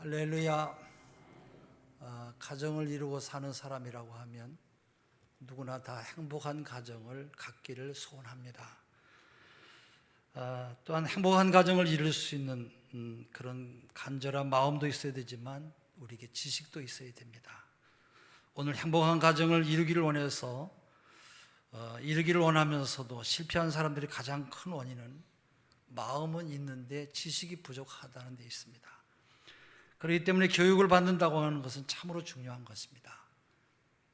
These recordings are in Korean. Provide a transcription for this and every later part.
할렐루야. 가정을 이루고 사는 사람이라고 하면 누구나 다 행복한 가정을 갖기를 소원합니다. 또한 행복한 가정을 이룰 수 있는 그런 간절한 마음도 있어야 되지만 우리에게 지식도 있어야 됩니다. 오늘 행복한 가정을 이루기를 원해서 이루기를 원하면서도 실패한 사람들이 가장 큰 원인은 마음은 있는데 지식이 부족하다는 데 있습니다. 그렇기 때문에 교육을 받는다고 하는 것은 참으로 중요한 것입니다.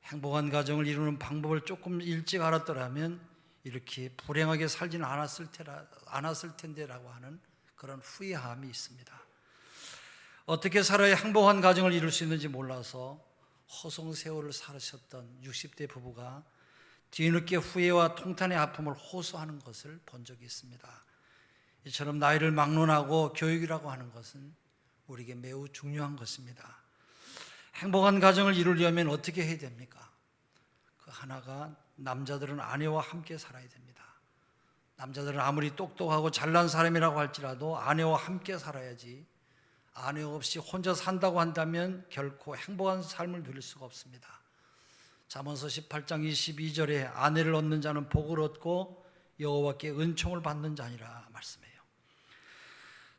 행복한 가정을 이루는 방법을 조금 일찍 알았더라면 이렇게 불행하게 살지는 않았을 텐데라고 하는 그런 후회함이 있습니다. 어떻게 살아야 행복한 가정을 이룰 수 있는지 몰라서 허송세월을 살으셨던 60대 부부가 뒤늦게 후회와 통탄의 아픔을 호소하는 것을 본 적이 있습니다. 이처럼 나이를 막론하고 교육이라고 하는 것은 우리에게 매우 중요한 것입니다. 행복한 가정을 이루려면 어떻게 해야 됩니까? 그 하나가 남자들은 아내와 함께 살아야 됩니다. 남자들은 아무리 똑똑하고 잘난 사람이라고 할지라도 아내와 함께 살아야지, 아내 없이 혼자 산다고 한다면 결코 행복한 삶을 누릴 수가 없습니다. 잠언서 18장 22절에 아내를 얻는 자는 복을 얻고 여호와께 은총을 받는 자니라 말씀해요.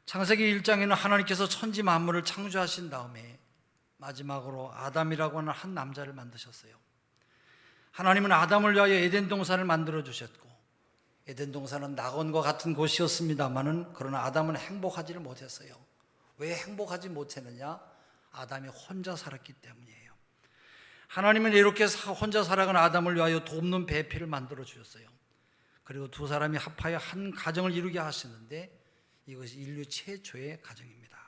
창세기 1장에는 하나님께서 천지 만물을 창조하신 다음에 마지막으로 아담이라고 하는 한 남자를 만드셨어요. 하나님은 아담을 위하여 에덴 동산을 만들어 주셨고, 에덴 동산은 낙원과 같은 곳이었습니다마는 그러나 아담은 행복하지를 못했어요. 왜 행복하지 못했느냐? 아담이 혼자 살았기 때문이에요. 하나님은 이렇게 혼자 살아간 아담을 위하여 돕는 배필을 만들어 주셨어요. 그리고 두 사람이 합하여 한 가정을 이루게 하시는데 이것이 인류 최초의 가정입니다.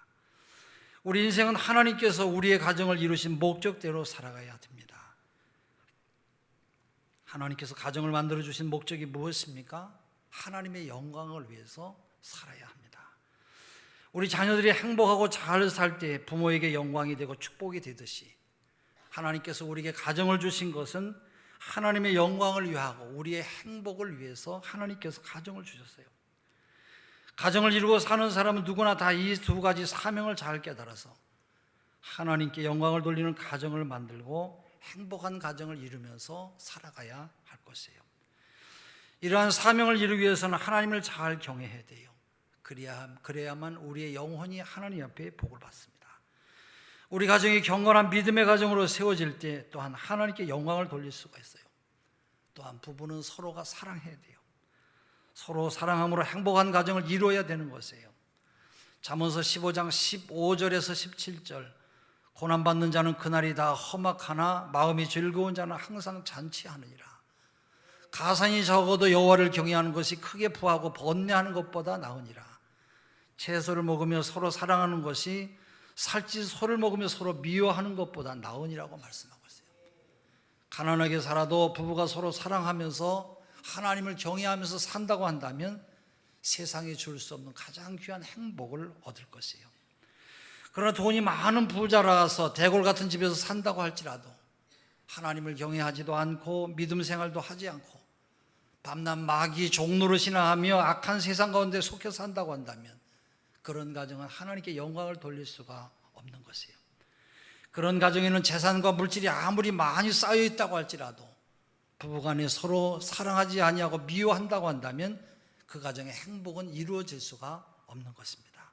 우리 인생은 하나님께서 우리의 가정을 이루신 목적대로 살아가야 됩니다. 하나님께서 가정을 만들어 주신 목적이 무엇입니까? 하나님의 영광을 위해서 살아야 합니다. 우리 자녀들이 행복하고 잘 살 때 부모에게 영광이 되고 축복이 되듯이 하나님께서 우리에게 가정을 주신 것은 하나님의 영광을 위하고 우리의 행복을 위해서 하나님께서 가정을 주셨어요. 가정을 이루고 사는 사람은 누구나 다 이 두 가지 사명을 잘 깨달아서 하나님께 영광을 돌리는 가정을 만들고 행복한 가정을 이루면서 살아가야 할 것이에요. 이러한 사명을 이루기 위해서는 하나님을 잘 경외해야 돼요. 그래야만 우리의 영혼이 하나님 앞에 복을 받습니다. 우리 가정이 경건한 믿음의 가정으로 세워질 때 또한 하나님께 영광을 돌릴 수가 있어요. 또한 부부는 서로가 사랑해야 돼요. 서로 사랑함으로 행복한 가정을 이루어야 되는 것이에요. 잠언서 15장 15절에서 17절, 고난받는 자는 그날이 다 험악하나 마음이 즐거운 자는 항상 잔치하느니라. 가산이 적어도 여호와를 경외하는 것이 크게 부하고 번뇌하는 것보다 나으니라. 채소를 먹으며 서로 사랑하는 것이 살찐 소를 먹으며 서로 미워하는 것보다 나으니라고 말씀하고 있어요. 가난하게 살아도 부부가 서로 사랑하면서 하나님을 경외하면서 산다고 한다면 세상에 줄 수 없는 가장 귀한 행복을 얻을 것이에요. 그러나 돈이 많은 부자라서 대골 같은 집에서 산다고 할지라도 하나님을 경외하지도 않고 믿음 생활도 하지 않고 밤낮 마귀 종노릇이나 하며 악한 세상 가운데 속해 산다고 한다면 그런 가정은 하나님께 영광을 돌릴 수가 없는 것이에요. 그런 가정에는 재산과 물질이 아무리 많이 쌓여 있다고 할지라도 부부간에 서로 사랑하지 아니하고 미워한다고 한다면 그 가정의 행복은 이루어질 수가 없는 것입니다.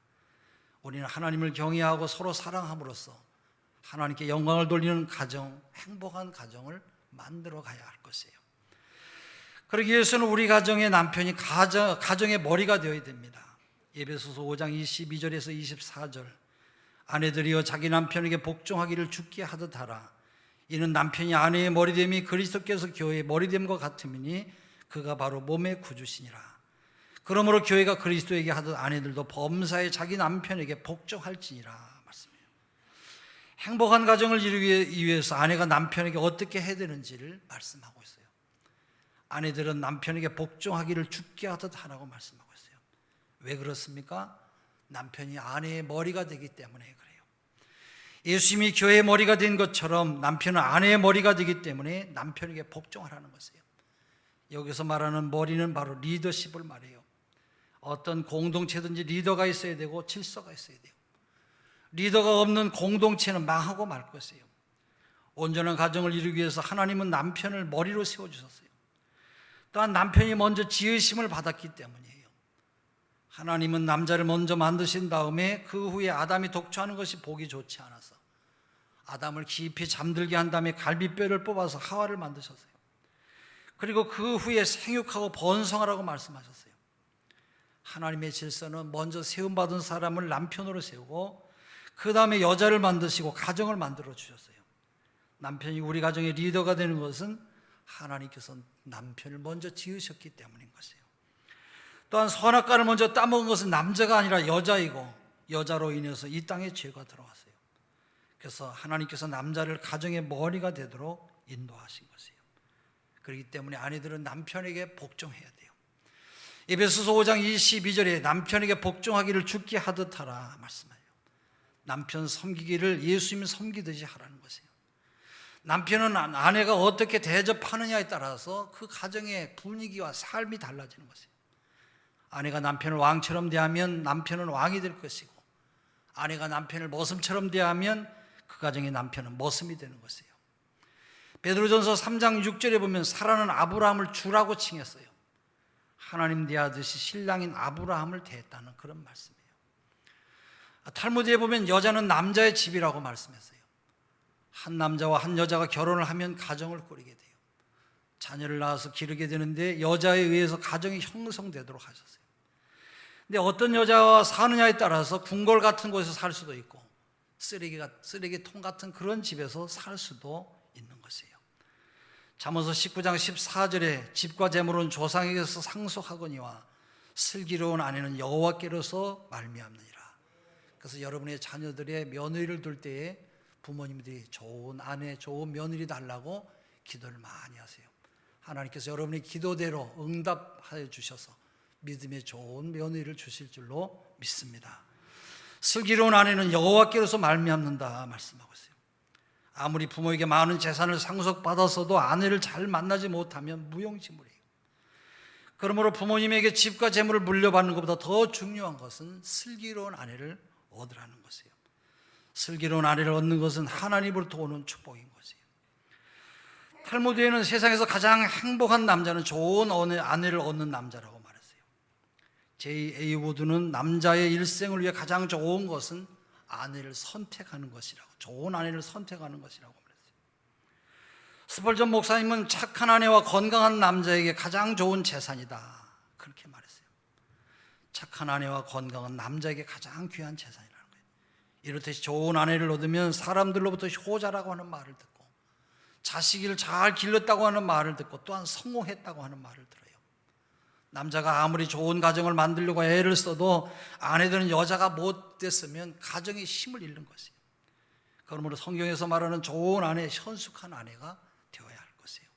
우리는 하나님을 경외하고 서로 사랑함으로써 하나님께 영광을 돌리는 가정, 행복한 가정을 만들어 가야 할 것이에요. 그러기 위해서는 우리 가정의 남편이 가정의 머리가 되어야 됩니다. 에베소서 5장 22절에서 24절, 아내들이여 자기 남편에게 복종하기를 죽게 하듯 하라. 이는 남편이 아내의 머리됨이 그리스도께서 교회의 머리됨과 같음이니 그가 바로 몸의 구주시니라. 그러므로 교회가 그리스도에게 하듯 아내들도 범사에 자기 남편에게 복종할지니라 말씀해요. 행복한 가정을 이루기 위해서 아내가 남편에게 어떻게 해야 되는지를 말씀하고 있어요. 아내들은 남편에게 복종하기를 죽게 하듯 하라고 말씀하고 있어요. 왜 그렇습니까? 남편이 아내의 머리가 되기 때문에 그래요. 예수님이 교회의 머리가 된 것처럼 남편은 아내의 머리가 되기 때문에 남편에게 복종하라는 것이에요. 여기서 말하는 머리는 바로 리더십을 말해요. 어떤 공동체든지 리더가 있어야 되고 질서가 있어야 돼요. 리더가 없는 공동체는 망하고 말 것이에요. 온전한 가정을 이루기 위해서 하나님은 남편을 머리로 세워주셨어요. 또한 남편이 먼저 지으심을 받았기 때문이에요. 하나님은 남자를 먼저 만드신 다음에 그 후에 아담이 독초하는 것이 보기 좋지 않아서 아담을 깊이 잠들게 한 다음에 갈비뼈를 뽑아서 하와를 만드셨어요. 그리고 그 후에 생육하고 번성하라고 말씀하셨어요. 하나님의 질서는 먼저 세움받은 사람을 남편으로 세우고 그 다음에 여자를 만드시고 가정을 만들어 주셨어요. 남편이 우리 가정의 리더가 되는 것은 하나님께서 남편을 먼저 지으셨기 때문인 것이에요. 또한 선악과를 먼저 따먹은 것은 남자가 아니라 여자이고 여자로 인해서 이 땅에 죄가 들어왔어요. 그래서 하나님께서 남자를 가정의 머리가 되도록 인도하신 것이에요. 그렇기 때문에 아내들은 남편에게 복종해야 돼요. 에베소서 5장 22절에 남편에게 복종하기를 주께 하듯 하라 말씀해요. 남편 섬기기를 예수님이 섬기듯이 하라는 것이에요. 남편은 아내가 어떻게 대접하느냐에 따라서 그 가정의 분위기와 삶이 달라지는 것이에요. 아내가 남편을 왕처럼 대하면 남편은 왕이 될 것이고, 아내가 남편을 머슴처럼 대하면 그 가정의 남편은 머슴이 되는 것이에요. 베드로전서 3장 6절에 보면 사라는 아브라함을 주라고 칭했어요. 하나님 대하듯이 신랑인 아브라함을 대했다는 그런 말씀이에요. 탈무드에 보면 여자는 남자의 집이라고 말씀했어요. 한 남자와 한 여자가 결혼을 하면 가정을 꾸리게 돼요. 자녀를 낳아서 기르게 되는데 여자에 의해서 가정이 형성되도록 하셨어요. 근데 어떤 여자와 사느냐에 따라서 궁궐 같은 곳에서 살 수도 있고 쓰레기통 같은 그런 집에서 살 수도 있는 것이에요. 잠언서 19장 14절에 집과 재물은 조상에게서 상속하거니와 슬기로운 아내는 여호와께로서 말미암느니라. 그래서 여러분의 자녀들의 며느리를 둘 때에 부모님들이 좋은 아내, 좋은 며느리 달라고 기도를 많이 하세요. 하나님께서 여러분의 기도대로 응답하여 주셔서 믿음의 좋은 며느리를 주실 줄로 믿습니다. 슬기로운 아내는 여호와께로서 말미암는다 말씀하고 있어요. 아무리 부모에게 많은 재산을 상속받아서도 아내를 잘 만나지 못하면 무용지물이에요. 그러므로 부모님에게 집과 재물을 물려받는 것보다 더 중요한 것은 슬기로운 아내를 얻으라는 것이에요. 슬기로운 아내를 얻는 것은 하나님으로부터 오는 축복인 것이에요. 탈무드에는 세상에서 가장 행복한 남자는 좋은 아내를 얻는 남자라고 말했어요. J.A. 우드는 남자의 일생을 위해 가장 좋은 것은 아내를 선택하는 것이라고, 좋은 아내를 선택하는 것이라고 말했어요. 스펄전 목사님은 착한 아내와 건강한 남자에게 가장 좋은 재산이다 그렇게 말했어요. 착한 아내와 건강한 남자에게 가장 귀한 재산이라는 거예요. 이렇듯이 좋은 아내를 얻으면 사람들로부터 효자라고 하는 말을 듣고 자식을 잘 길렀다고 하는 말을 듣고 또한 성공했다고 하는 말을 들어요. 남자가 아무리 좋은 가정을 만들려고 애를 써도 아내들은 여자가 못됐으면 가정의 힘을 잃는 것이에요. 그러므로 성경에서 말하는 좋은 아내, 현숙한 아내가 되어야 할 것이에요.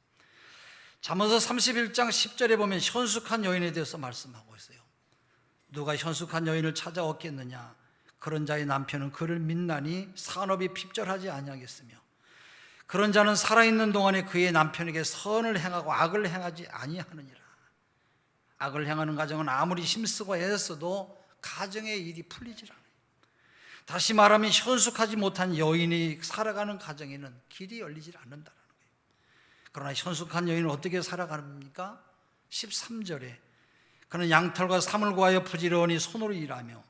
잠언서 31장 10절에 보면 현숙한 여인에 대해서 말씀하고 있어요. 누가 현숙한 여인을 찾아 얻겠느냐? 그런 자의 남편은 그를 믿나니 산업이 핍절하지 아니하겠으며 그런 자는 살아있는 동안에 그의 남편에게 선을 행하고 악을 행하지 아니하느니라. 악을 행하는 가정은 아무리 힘쓰고 애써도 가정의 일이 풀리질 않아요. 다시 말하면 현숙하지 못한 여인이 살아가는 가정에는 길이 열리질 않는다는 거예요. 그러나 현숙한 여인은 어떻게 살아갑니까? 13절에 그는 양털과 사물 구하여 부지런히 손으로 일하며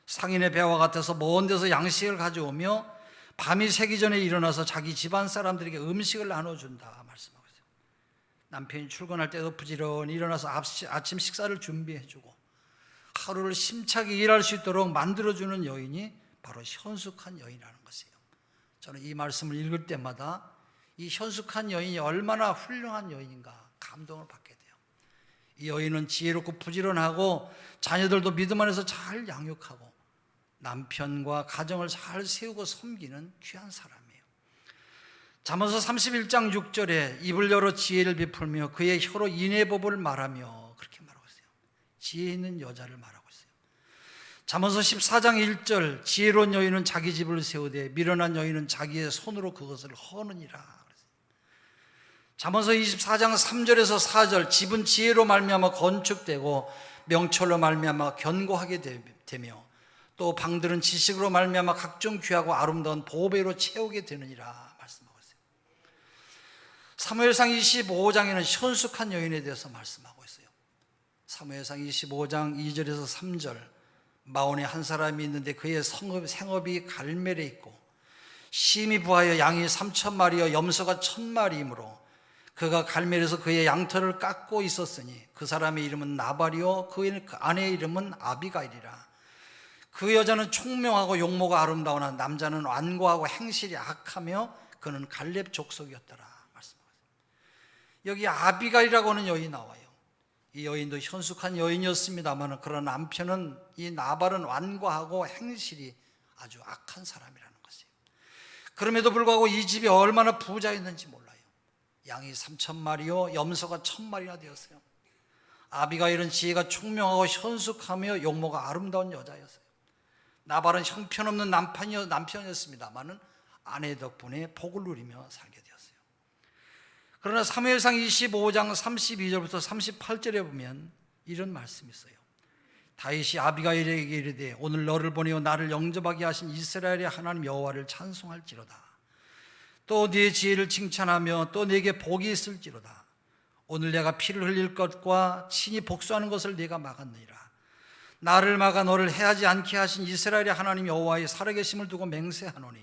상인의 배와 같아서 먼 데서 양식을 가져오며 밤이 새기 전에 일어나서 자기 집안 사람들에게 음식을 나눠준다 말씀하고 있어요. 남편이 출근할 때도 부지런히 일어나서 아침 식사를 준비해주고 하루를 힘차게 일할 수 있도록 만들어주는 여인이 바로 현숙한 여인이라는 것이에요. 저는 이 말씀을 읽을 때마다 이 현숙한 여인이 얼마나 훌륭한 여인인가 감동을 받게 돼요. 이 여인은 지혜롭고 부지런하고 자녀들도 믿음 안에서 잘 양육하고 남편과 가정을 잘 세우고 섬기는 귀한 사람이에요. 잠언서 31장 6절에 입을 열어 지혜를 베풀며 그의 혀로 인애법을 말하며 그렇게 말하고 있어요. 지혜 있는 여자를 말하고 있어요. 잠언서 14장 1절 지혜로운 여인은 자기 집을 세우되 미련한 여인은 자기의 손으로 그것을 허느니라. 잠언서 24장 3절에서 4절 집은 지혜로 말미암아 건축되고 명철로 말미암아 견고하게 되며 또 방들은 지식으로 말미암아 각종 귀하고 아름다운 보배로 채우게 되느니라 말씀하고 있어요. 사무엘상 25장에는 현숙한 여인에 대해서 말씀하고 있어요. 사무엘상 25장 2절에서 3절, 마온에 한 사람이 있는데 그의 생업이 갈멜에 있고 심히 부하여 양이 3,000마리여 염소가 1,000마리이므로 그가 갈멜에서 그의 양털을 깎고 있었으니 그 사람의 이름은 나발이요 그 아내의 이름은 아비가일이라. 그 여자는 총명하고 용모가 아름다우나 남자는 완고하고 행실이 악하며 그는 갈렙 족속이었더라 말씀하세요. 여기 아비가일이라고 하는 여인이 나와요. 이 여인도 현숙한 여인이었습니다만 그러나 남편은, 이 나발은 완고하고 행실이 아주 악한 사람이라는 것이에요. 그럼에도 불구하고 이 집이 얼마나 부자였는지 몰라요. 양이 3,000마리요 염소가 1,000마리나 되었어요. 아비가일은 지혜가 총명하고 현숙하며 용모가 아름다운 여자였어요. 나발은 형편없는 남편이었습니다만 아내 덕분에 복을 누리며 살게 되었어요. 그러나 사무엘상 25장 32절부터 38절에 보면 이런 말씀이 있어요. 다윗이 아비가일에게 이르되 오늘 너를 보내어 나를 영접하게 하신 이스라엘의 하나님 여호와를 찬송할지로다. 또 네 지혜를 칭찬하며 또 네게 복이 있을지로다. 오늘 내가 피를 흘릴 것과 친히 복수하는 것을 네가 막았느니라. 나를 막아 너를 해하지 않게 하신 이스라엘의 하나님 여호와의 살아계심을 두고 맹세하노니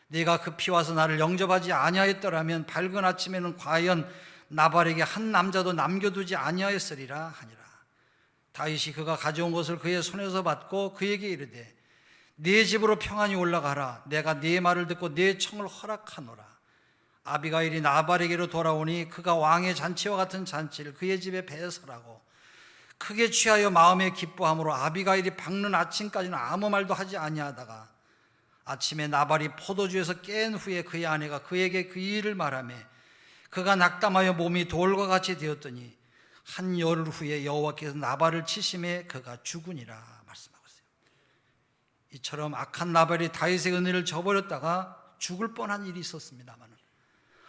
네가 급히 와서 나를 영접하지 아니하였더라면 밝은 아침에는 과연 나발에게 한 남자도 남겨두지 아니하였으리라 하니라. 다윗이 그가 가져온 것을 그의 손에서 받고 그에게 이르되 네 집으로 평안히 올라가라. 내가 네 말을 듣고 네 청을 허락하노라. 아비가일이 나발에게로 돌아오니 그가 왕의 잔치와 같은 잔치를 그의 집에 배설하고 크게 취하여 마음에 기뻐함으로 아비가일이 밝는 아침까지는 아무 말도 하지 아니하다가 아침에 나발이 포도주에서 깬 후에 그의 아내가 그에게 그 일을 말하며 그가 낙담하여 몸이 돌과 같이 되었더니 한 열흘 후에 여호와께서 나발을 치심에 그가 죽으니라 말씀하고 있어요. 이처럼 악한 나발이 다윗의 은혜를 저버렸다가 죽을 뻔한 일이 있었습니다만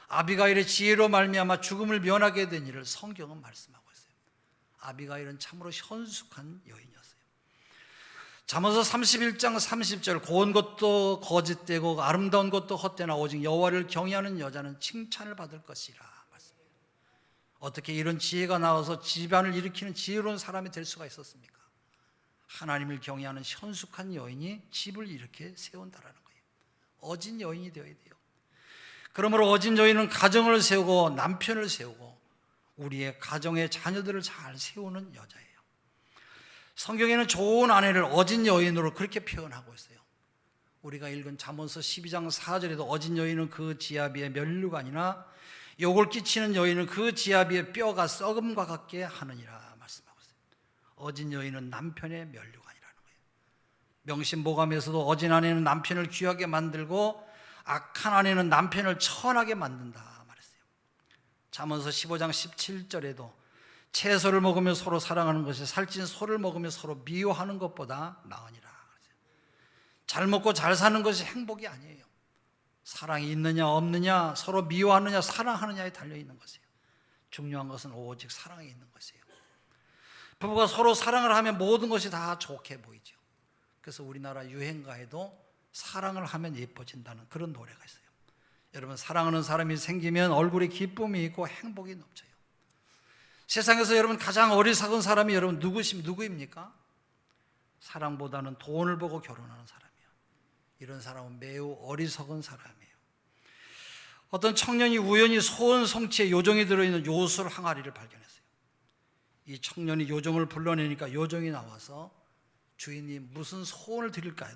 아비가일의 지혜로 말미암아 죽음을 면하게 된 일을 성경은 말씀하고 있어요. 아비가일은 참으로 현숙한 여인이었어요. 잠언서 31장 30절 고운 것도 거짓되고 아름다운 것도 헛되나 오직 여호와를 경외하는 여자는 칭찬을 받을 것이라 말씀해요. 어떻게 이런 지혜가 나와서 집안을 일으키는 지혜로운 사람이 될 수가 있었습니까? 하나님을 경외하는 현숙한 여인이 집을 이렇게 세운다라는 거예요. 어진 여인이 되어야 돼요. 그러므로 어진 여인은 가정을 세우고 남편을 세우고 우리의 가정의 자녀들을 잘 세우는 여자예요. 성경에는 좋은 아내를 어진 여인으로 그렇게 표현하고 있어요. 우리가 읽은 잠언서 12장 4절에도 어진 여인은 그 지아비의 면류관이나 욕을 끼치는 여인은 그 지아비의 뼈가 썩음과 같게 하느니라 말씀하고 있어요. 어진 여인은 남편의 면류관이라는 거예요. 명심보감에서도 어진 아내는 남편을 귀하게 만들고 악한 아내는 남편을 천하게 만든다 말했어요. 잠언서 15장 17절에도 채소를 먹으며 서로 사랑하는 것이 살찐 소를 먹으며 서로 미워하는 것보다 나으니라. 잘 먹고 잘 사는 것이 행복이 아니에요. 사랑이 있느냐 없느냐, 서로 미워하느냐 사랑하느냐에 달려있는 것이에요. 중요한 것은 오직 사랑에 있는 것이에요. 부부가 서로 사랑을 하면 모든 것이 다 좋게 보이죠. 그래서 우리나라 유행가에도 사랑을 하면 예뻐진다는 그런 노래가 있어요. 여러분, 사랑하는 사람이 생기면 얼굴에 기쁨이 있고 행복이 넘쳐요. 세상에서 여러분 가장 어리석은 사람이 여러분 누구입니까? 사랑보다는 돈을 보고 결혼하는 사람이에요. 이런 사람은 매우 어리석은 사람이에요. 어떤 청년이 우연히 소원 성취에 요정이 들어있는 요술 항아리를 발견했어요. 이 청년이 요정을 불러내니까 요정이 나와서 주인님 무슨 소원을 드릴까요?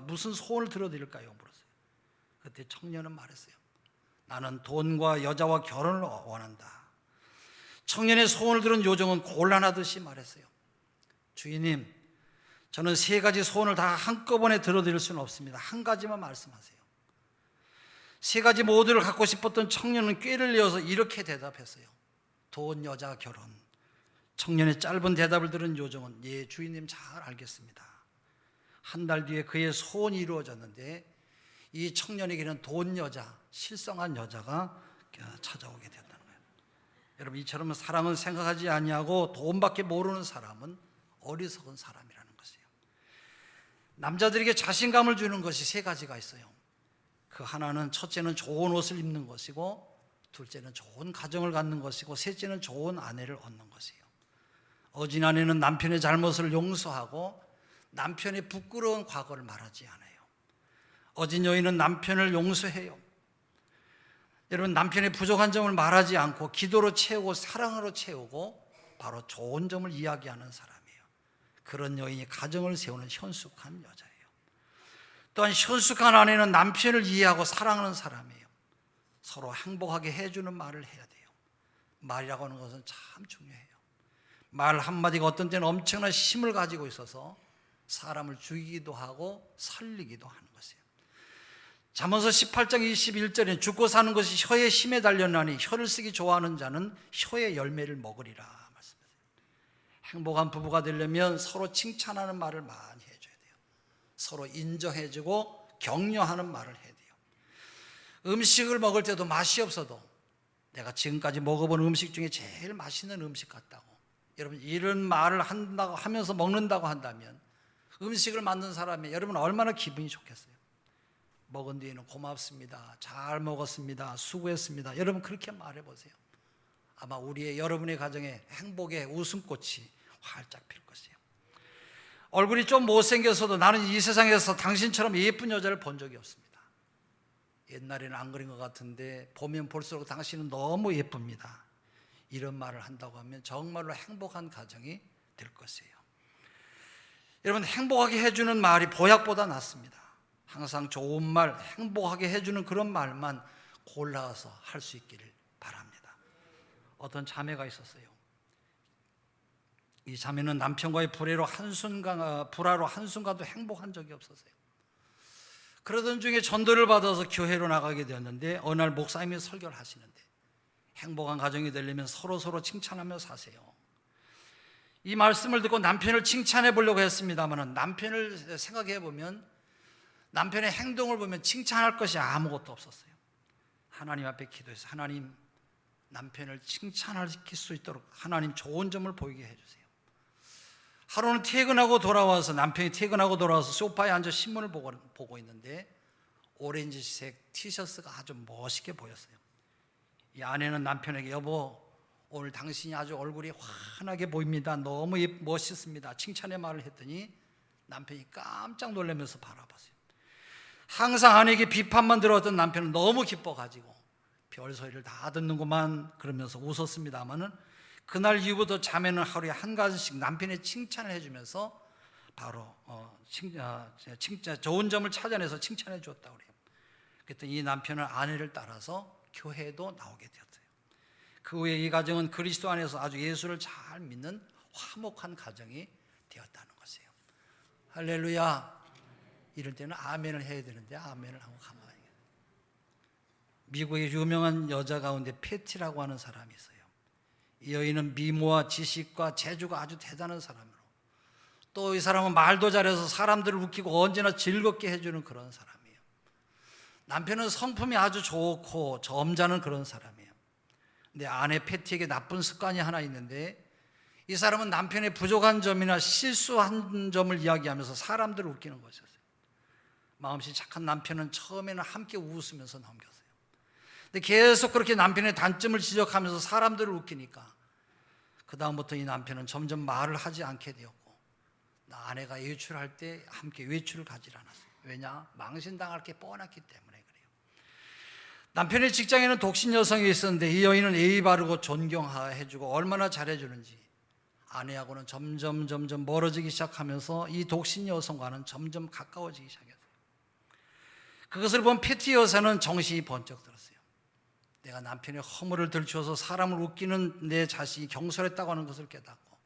무슨 소원을 들어드릴까요? 물었어요. 그때 청년은 말했어요. 나는 돈과 여자와 결혼을 원한다. 청년의 소원을 들은 요정은 곤란하듯이 말했어요. 주인님, 저는 3가지 소원을 다 한꺼번에 들어드릴 수는 없습니다. 한 가지만 말씀하세요. 3가지 모두를 갖고 싶었던 청년은 꾀를 내어서 이렇게 대답했어요. 돈, 여자, 결혼. 청년의 짧은 대답을 들은 요정은 예, 주인님 잘 알겠습니다. 한 달 뒤에 그의 소원이 이루어졌는데 이 청년에게는 돈, 여자, 실성한 여자가 찾아오게 됐다는 거예요. 여러분, 이처럼 사랑은 생각하지 아니하고 돈밖에 모르는 사람은 어리석은 사람이라는 것이에요. 남자들에게 자신감을 주는 것이 세 가지가 있어요. 그 하나는 첫째는 좋은 옷을 입는 것이고, 둘째는 좋은 가정을 갖는 것이고, 셋째는 좋은 아내를 얻는 것이에요. 어진 아내는 남편의 잘못을 용서하고 남편의 부끄러운 과거를 말하지 않아요. 어진 여인은 남편을 용서해요. 여러분, 남편의 부족한 점을 말하지 않고 기도로 채우고 사랑으로 채우고 바로 좋은 점을 이야기하는 사람이에요. 그런 여인이 가정을 세우는 현숙한 여자예요. 또한 현숙한 아내는 남편을 이해하고 사랑하는 사람이에요. 서로 행복하게 해주는 말을 해야 돼요. 말이라고 하는 것은 참 중요해요. 말 한마디가 어떤 때는 엄청난 힘을 가지고 있어서 사람을 죽이기도 하고 살리기도 하는 것이에요. 잠언서 18장 21절에 죽고 사는 것이 혀의 힘에 달렸나니 혀를 쓰기 좋아하는 자는 혀의 열매를 먹으리라 말씀하세요. 행복한 부부가 되려면 서로 칭찬하는 말을 많이 해줘야 돼요. 서로 인정해주고 격려하는 말을 해야 돼요. 음식을 먹을 때도 맛이 없어도 내가 지금까지 먹어본 음식 중에 제일 맛있는 음식 같다고, 여러분 이런 말을 한다고 하면서 먹는다고 한다면 음식을 만든 사람이 여러분 얼마나 기분이 좋겠어요. 먹은 뒤에는 고맙습니다, 잘 먹었습니다, 수고했습니다, 여러분 그렇게 말해보세요. 아마 여러분의 가정에 행복의 웃음꽃이 활짝 필 것이에요. 얼굴이 좀 못생겨서도 나는 이 세상에서 당신처럼 예쁜 여자를 본 적이 없습니다. 옛날에는 안 그런 것 같은데 보면 볼수록 당신은 너무 예쁩니다. 이런 말을 한다고 하면 정말로 행복한 가정이 될 것이에요. 여러분, 행복하게 해주는 말이 보약보다 낫습니다. 항상 좋은 말, 행복하게 해주는 그런 말만 골라서 할 수 있기를 바랍니다. 어떤 자매가 있었어요. 이 자매는 남편과의 불화로 한순간도 행복한 적이 없었어요. 그러던 중에 전도를 받아서 교회로 나가게 되었는데 어느 날 목사님이 설교를 하시는데 행복한 가정이 되려면 서로 칭찬하며 사세요. 이 말씀을 듣고 남편을 칭찬해 보려고 했습니다만 남편을 생각해 보면 남편의 행동을 보면 칭찬할 것이 아무것도 없었어요. 하나님 앞에 기도해서 하나님, 남편을 칭찬할 수 있도록 하나님 좋은 점을 보이게 해주세요. 하루는 남편이 퇴근하고 돌아와서 소파에 앉아 신문을 보고 있는데 오렌지색 티셔츠가 아주 멋있게 보였어요. 이 아내는 남편에게 여보, 오늘 당신이 아주 얼굴이 환하게 보입니다, 너무 멋있습니다, 칭찬의 말을 했더니 남편이 깜짝 놀라면서 바라봤어요. 항상 아내에게 비판만 들어왔던 남편은 너무 기뻐가지고 별 소리를 다 듣는구만 그러면서 웃었습니다마는 그날 이후부터 자매는 하루에 한 가지씩 남편의 칭찬을 해주면서 바로 좋은 점을 찾아내서 칭찬해 주었다고 그래요. 그랬더니 이 남편은 아내를 따라서 교회에도 나오게 되었어요. 그 후에 이 가정은 그리스도 안에서 아주 예수를 잘 믿는 화목한 가정이 되었다는 것이에요. 할렐루야. 이럴 때는 아멘을 해야 되는데 아멘을 하고 가만히. 미국의 유명한 여자 가운데 패티라고 하는 사람이 있어요. 이 여인은 미모와 지식과 재주가 아주 대단한 사람으로, 또 이 사람은 말도 잘해서 사람들을 웃기고 언제나 즐겁게 해주는 그런 사람이에요. 남편은 성품이 아주 좋고 점잖은 그런 사람이에요. 근데 아내 패티에게 나쁜 습관이 하나 있는데 이 사람은 남편의 부족한 점이나 실수한 점을 이야기하면서 사람들을 웃기는 것이었어요. 마음씨 착한 남편은 처음에는 함께 웃으면서 넘겼어요. 근데 계속 그렇게 남편의 단점을 지적하면서 사람들을 웃기니까 그 다음부터 이 남편은 점점 말을 하지 않게 되었고, 아내가 외출할 때 함께 외출을 가지 않았어요. 왜냐? 망신당할 게 뻔했기 때문에 그래요. 남편의 직장에는 독신 여성이 있었는데 이 여인은 예의 바르고 존경해주고 얼마나 잘해주는지 아내하고는 점점 멀어지기 시작하면서 이 독신 여성과는 점점 가까워지기 시작했어요. 그것을 본 패티 여사는 정신이 번쩍 들었어요. 내가 남편의 허물을 들추어서 사람을 웃기는 내 자신이 경솔했다고 하는 것을 깨닫고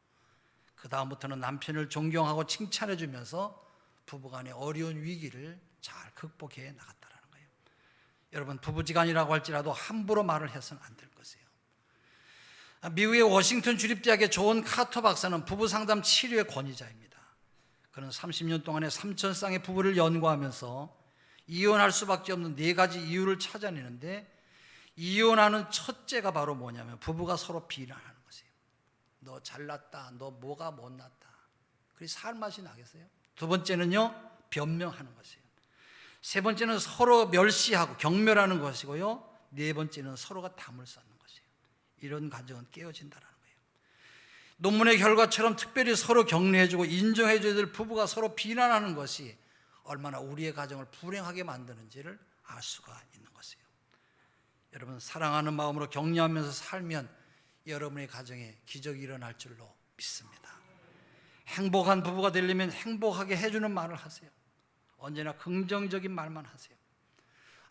그 다음부터는 남편을 존경하고 칭찬해 주면서 부부간의 어려운 위기를 잘 극복해 나갔다는 거예요. 여러분, 부부지간이라고 할지라도 함부로 말을 해서는 안 될 것이에요. 미국의 워싱턴 주립대학의 존 카터 박사는 부부 상담 치료의 권위자입니다. 그는 30년 동안에 3,000쌍의 부부를 연구하면서 이혼할 수밖에 없는 4가지 이유를 찾아내는데 이혼하는 첫째가 바로 뭐냐면 부부가 서로 비난하는 것이에요. 너 잘났다, 너 뭐가 못났다. 그래서 살 맛이 나겠어요? 두 번째는요, 변명하는 것이에요. 세 번째는 서로 멸시하고 경멸하는 것이고요. 네 번째는 서로가 담을 쌓는 것이에요. 이런 가정은 깨어진다는 거예요. 논문의 결과처럼 특별히 서로 격려해주고 인정해줘야 될 부부가 서로 비난하는 것이 얼마나 우리의 가정을 불행하게 만드는지를 알 수가 있는 것이에요. 여러분, 사랑하는 마음으로 격려하면서 살면 여러분의 가정에 기적이 일어날 줄로 믿습니다. 행복한 부부가 되려면 행복하게 해주는 말을 하세요. 언제나 긍정적인 말만 하세요.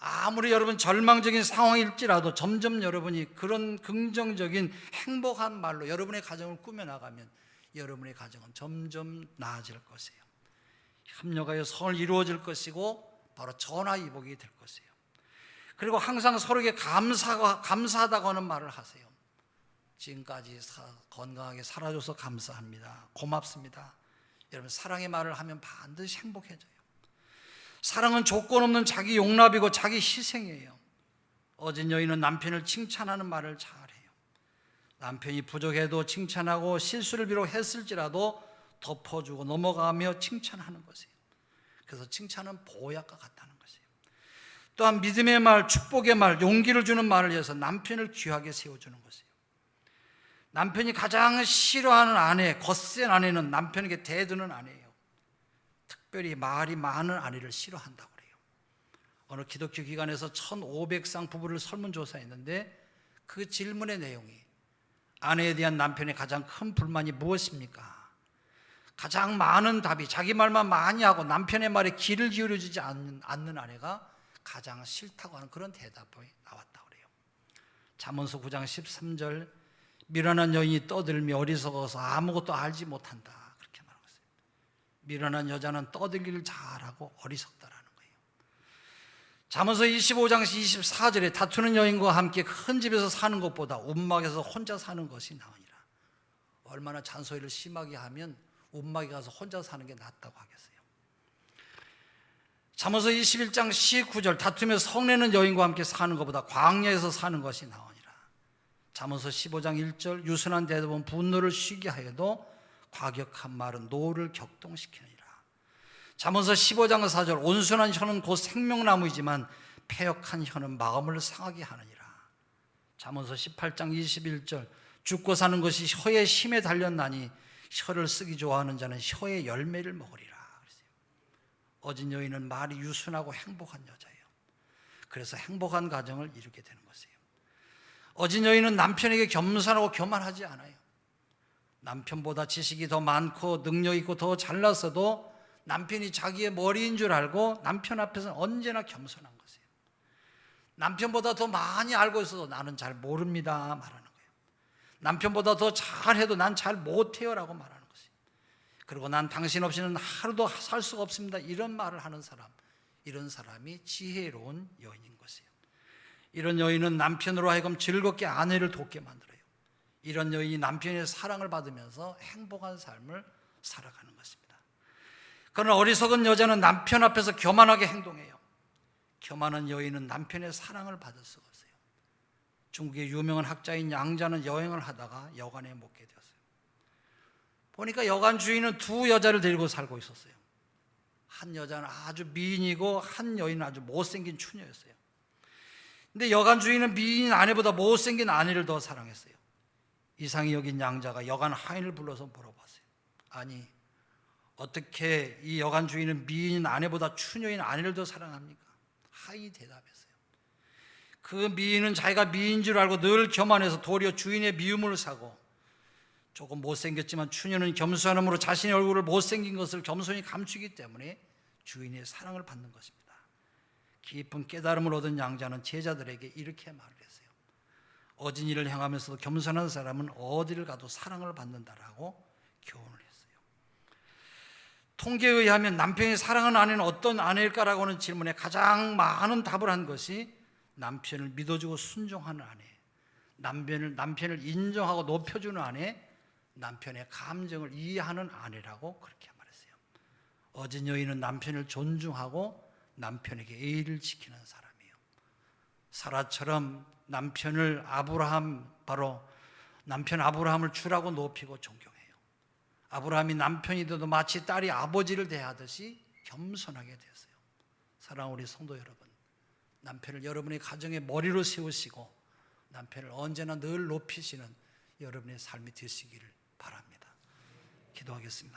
아무리 여러분 절망적인 상황일지라도 점점 여러분이 그런 긍정적인 행복한 말로 여러분의 가정을 꾸며나가면 여러분의 가정은 점점 나아질 것이에요. 협력하여 선을 이루어질 것이고 바로 전화위복이 될 것이에요. 그리고 항상 서로에게 감사하다고 하는 말을 하세요. 지금까지 건강하게 살아줘서 감사합니다. 고맙습니다. 여러분, 사랑의 말을 하면 반드시 행복해져요. 사랑은 조건 없는 자기 용납이고 자기 희생이에요. 어진 여인은 남편을 칭찬하는 말을 잘해요. 남편이 부족해도 칭찬하고 실수를 비록 했을지라도 덮어주고 넘어가며 칭찬하는 것이에요. 그래서 칭찬은 보약과 같다는 것이에요. 또한 믿음의 말, 축복의 말, 용기를 주는 말을 해서 남편을 귀하게 세워주는 것이에요. 남편이 가장 싫어하는 아내, 거센 아내는 남편에게 대드는 아내예요. 특별히 말이 많은 아내를 싫어한다고 그래요. 어느 기독교 기관에서 1,500상 부부를 설문조사했는데 그 질문의 내용이 아내에 대한 남편의 가장 큰 불만이 무엇입니까? 가장 많은 답이 자기 말만 많이 하고 남편의 말에 귀를 기울여주지 않는 아내가 가장 싫다고 하는 그런 대답이 나왔다고 그래요. 잠언서 9장 13절, 미련한 여인이 떠들며 어리석어서 아무것도 알지 못한다, 그렇게 말하고 있어요. 미련한 여자는 떠들기를 잘하고 어리석다라는 거예요. 잠언서 25장 24절에 다투는 여인과 함께 큰 집에서 사는 것보다 움막에서 혼자 사는 것이 나으니라. 얼마나 잔소리를 심하게 하면 움막에 가서 혼자 사는 게 낫다고 하겠어요. 잠언서 21장 19절, 다투며 성내는 여인과 함께 사는 것보다 광야에서 사는 것이 나으니라. 잠언서 15장 1절, 유순한 대답은 분노를 쉬게 하여도 과격한 말은 노를 격동시키느니라. 잠언서 15장 4절, 온순한 혀는 곧 생명나무이지만 패역한 혀는 마음을 상하게 하느니라. 잠언서 18장 21절, 죽고 사는 것이 혀의 힘에 달렸나니 혀를 쓰기 좋아하는 자는 혀의 열매를 먹으리라. 어진 여인은 말이 유순하고 행복한 여자예요. 그래서 행복한 가정을 이루게 되는 것이에요. 어진 여인은 남편에게 겸손하고 교만하지 않아요. 남편보다 지식이 더 많고 능력 있고 더 잘났어도 남편이 자기의 머리인 줄 알고 남편 앞에서는 언제나 겸손한 것이에요. 남편보다 더 많이 알고 있어도 나는 잘 모릅니다 말하는 거예요. 남편보다 더 잘해도 난 잘 못해요 라고 말하는 것이에요. 그리고 난 당신 없이는 하루도 살 수가 없습니다, 이런 말을 하는 사람, 이런 사람이 지혜로운 여인인 것이에요. 이런 여인은 남편으로 하여금 즐겁게 아내를 돕게 만들어요. 이런 여인이 남편의 사랑을 받으면서 행복한 삶을 살아가는 것입니다. 그러나 어리석은 여자는 남편 앞에서 교만하게 행동해요. 교만한 여인은 남편의 사랑을 받을 수가 없어요. 중국의 유명한 학자인 양자는 여행을 하다가 여관에 묵게 되었어요. 보니까 여관 주인은 두 여자를 데리고 살고 있었어요. 한 여자는 아주 미인이고 한 여인은 아주 못생긴 추녀였어요. 근데 여관 주인은 미인 아내보다 못생긴 아내를 더 사랑했어요. 이상히 여긴 양자가 여관 하인을 불러서 물어봤어요. 아니, 어떻게 이 여관 주인은 미인 아내보다 추녀인 아내를 더 사랑합니까? 하인이 대답했어요. 그 미인은 자기가 미인인 줄 알고 늘 교만해서 도리어 주인의 미움을 사고, 조금 못생겼지만 추녀는 겸손함으로 자신의 얼굴을 못생긴 것을 겸손히 감추기 때문에 주인의 사랑을 받는 것입니다. 깊은 깨달음을 얻은 양자는 제자들에게 이렇게 말을 했어요. 어진 이를 향하면서도 겸손한 사람은 어디를 가도 사랑을 받는다라고 교훈을 했어요. 통계에 의하면 남편이 사랑하는 아내는 어떤 아내일까라고 하는 질문에 가장 많은 답을 한 것이 남편을 믿어주고 순종하는 아내, 남편을 인정하고 높여주는 아내, 남편의 감정을 이해하는 아내라고 그렇게 말했어요. 어진 여인은 남편을 존중하고 남편에게 예의를 지키는 사람이에요. 사라처럼 남편 아브라함을 주라고 높이고 존경해요. 아브라함이 남편이 돼도 마치 딸이 아버지를 대하듯이 겸손하게 되세요. 사랑하는 우리 성도 여러분, 남편을 여러분의 가정의 머리로 세우시고 남편을 언제나 늘 높이시는 여러분의 삶이 되시기를 바랍니다. 기도하겠습니다.